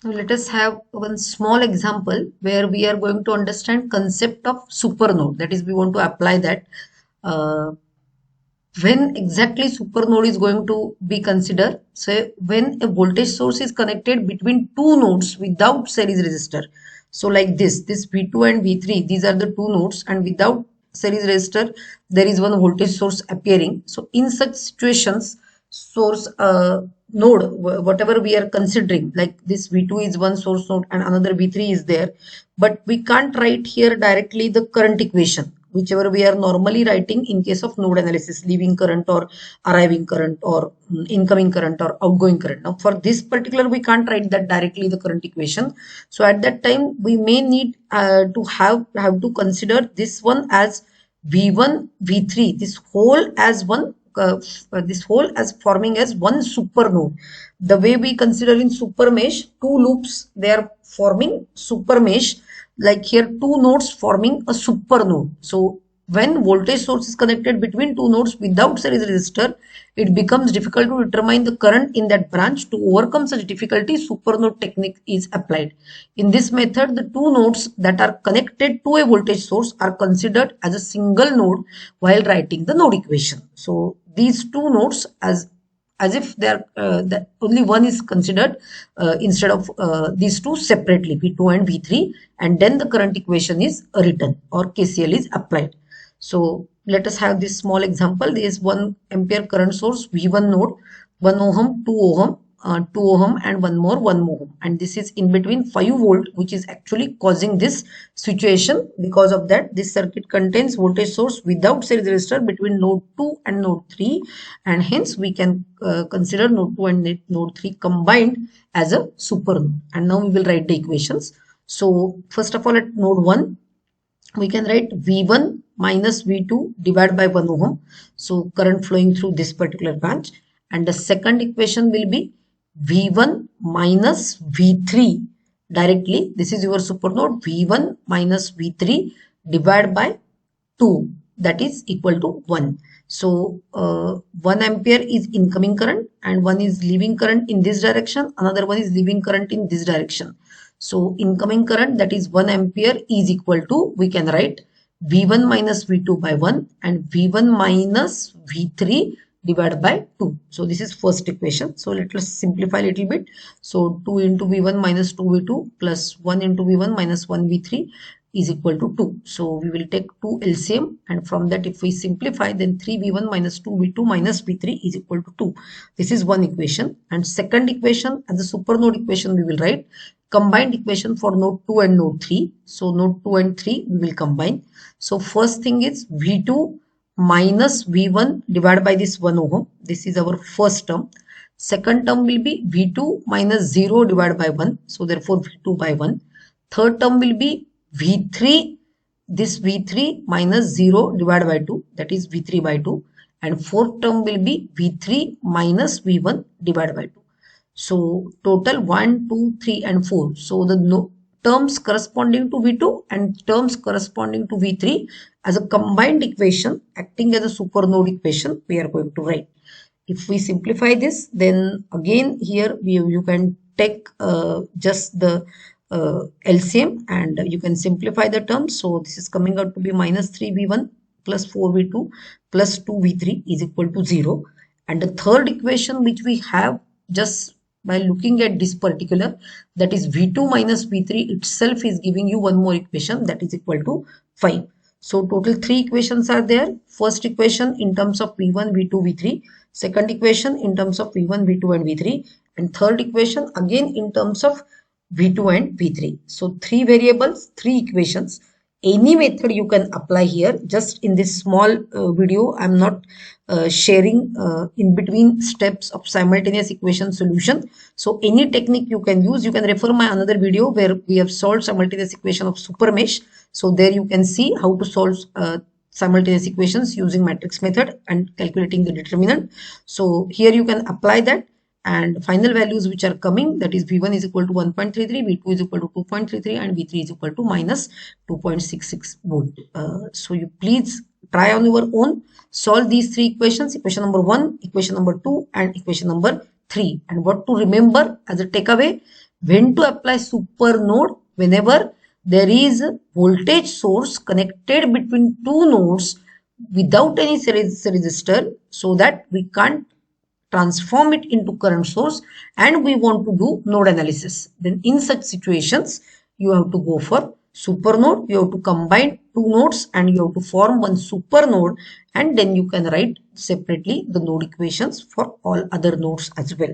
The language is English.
Now let us have one small example where we are going to understand concept of supernode. That is, we want to apply that. Uh, when exactly supernode is going to be considered? So when a voltage source is connected between two nodes without series resistor. So like this V2 and V3, these are the two nodes, and without series resistor, there is one voltage source appearing. So in such situations, source node, whatever we are considering, like this V2 is one source node and another V3 is there, but we can't write here directly the current equation, whichever we are normally writing in case of node analysis, leaving current or arriving current or incoming current or outgoing current. Now for this particular, we can't write that directly the current equation. So at that time we may need to have to consider this one as V1 V3, this whole as forming as one super node. The way we consider in super mesh, two loops, they are forming super mesh, like here two nodes forming a super node. So when voltage source is connected between two nodes without series resistor, it becomes difficult to determine the current in that branch. To overcome such difficulty, supernode technique is applied. In this method, the two nodes that are connected to a voltage source are considered as a single node while writing the node equation. So these two nodes, as if they are that only one is considered instead of these two separately, V2 and V3, and then the current equation is written or KCL is applied. So let us have this small example. There is 1 ampere current source V1 node, 1 ohm, 2 ohm, 2 ohm and one more 1 ohm, and this is in between 5 volt, which is actually causing this situation. Because of that, this circuit contains voltage source without series resistor between node 2 and node 3, and hence we can consider node 2 and node 3 combined as a super node. And now we will write the equations. So first of all, at node 1 we can write V1 minus V2 divided by 1 ohm. So current flowing through this particular branch. And the second equation will be V1 minus V3 directly. This is your supernode, V1 minus V3 divided by 2, that is equal to 1. So 1 ampere is incoming current and one is leaving current in this direction. Another one is leaving current in this direction. So incoming current, that is 1 ampere, is equal to, we can write V1 minus V2 by 1 and V1 minus V3 divided by 2. So this is first equation. So let us simplify a little bit. So 2 into V1 minus 2V2 plus 1 into V1 minus 1V3 is equal to 2. So we will take 2 LCM, and from that if we simplify, then 3V1 minus 2V2 minus V3 is equal to 2. This is one equation. And second equation as the supernode equation, we will write combined equation for node 2 and node 3. So node 2 and 3 we will combine. So first thing is V2 minus V1 divided by this 1 ohm. This is our first term. Second term will be V2 minus 0 divided by 1. So therefore V2 by 1. Third term will be V3, this V3 minus 0 divided by 2, that is V3 by 2. And fourth term will be V3 minus V1 divided by 2. So total 1, 2, 3 and 4. So the terms corresponding to V2 and terms corresponding to V3 as a combined equation acting as a supernode equation we are going to write. If we simplify this, then again here you can take just the LCM and you can simplify the terms. So this is coming out to be minus 3V1 plus 4V2 plus 2V3 is equal to 0. And the third equation which we have just by looking at this particular, that is V2 minus V3 itself is giving you one more equation, that is equal to 5. So total 3 equations are there. First equation in terms of V1, V2, V3. Second equation in terms of V1, V2 and V3. And third equation again in terms of V2 and V3. So 3 variables, 3 equations. Any method you can apply here. Just in this small video, I'm not sharing in between steps of simultaneous equation solution. So any technique you can use. You can refer my another video where we have solved simultaneous equation of super mesh. So there you can see how to solve simultaneous equations using matrix method and calculating the determinant. So here you can apply that, and final values which are coming, that is V1 is equal to 1.33, V2 is equal to 2.33 and V3 is equal to minus 2.66 volt. So you please try on your own, solve these 3 equations, equation number 1, equation number 2 and equation number 3. And what to remember as a takeaway, When to apply super node? Whenever there is a voltage source connected between two nodes without any series resistor, so that we can't transform it into current source, and we want to do node analysis. Then in such situations, you have to go for super node. You have to combine two nodes and you have to form one super node, and then you can write separately the node equations for all other nodes as well.